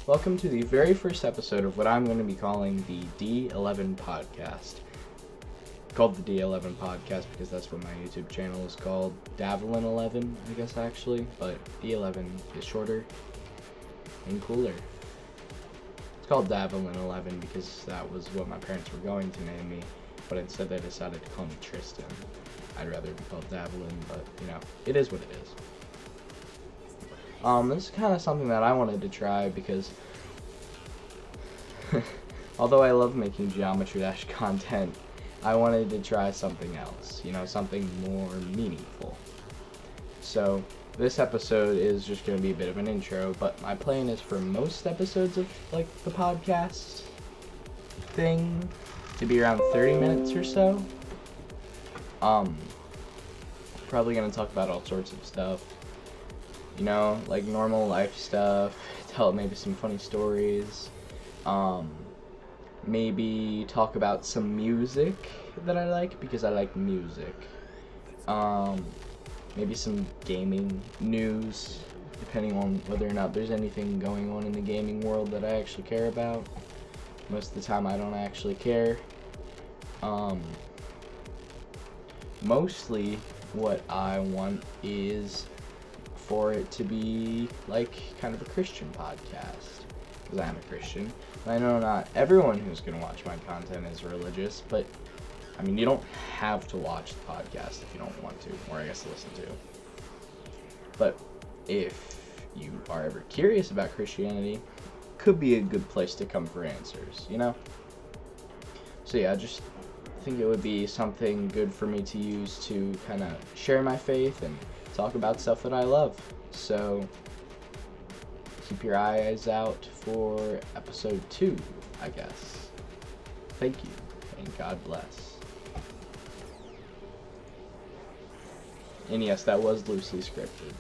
Welcome to the very first episode of what I'm going to be calling the D11 Podcast. Called the D11 Podcast because that's what my YouTube channel is called. D11, I guess, actually, but D11 is shorter and cooler. It's called D11 because that was what my parents were going to name me, but instead they decided to call me Tristan. I'd rather be called Davelin, but, it is what it is. This is kind of something that I wanted to try because although I love making Geometry Dash content, I wanted to try something else, something more meaningful. So this episode is just going to be a bit of an intro, but my plan is for most episodes of the podcast thing to be around 30 minutes or so. Probably going to talk about all sorts of stuff. Like normal life stuff, tell maybe some funny stories, maybe talk about some music that I like, because I like music, maybe some gaming news, depending on whether or not there's anything going on in the gaming world that I actually care about. Most of the time I don't actually care. Mostly what I want is for it to be kind of a Christian podcast, because I am a Christian. And I know not everyone who's going to watch my content is religious, but you don't have to watch the podcast if you don't want to, or I guess listen to. But if you are ever curious about Christianity, could be a good place to come for answers, So yeah, I just think it would be something good for me to use to kind of share my faith and talk about stuff that I love. So keep your eyes out for episode 2, I guess. Thank you, and God bless. And yes, that was loosely scripted.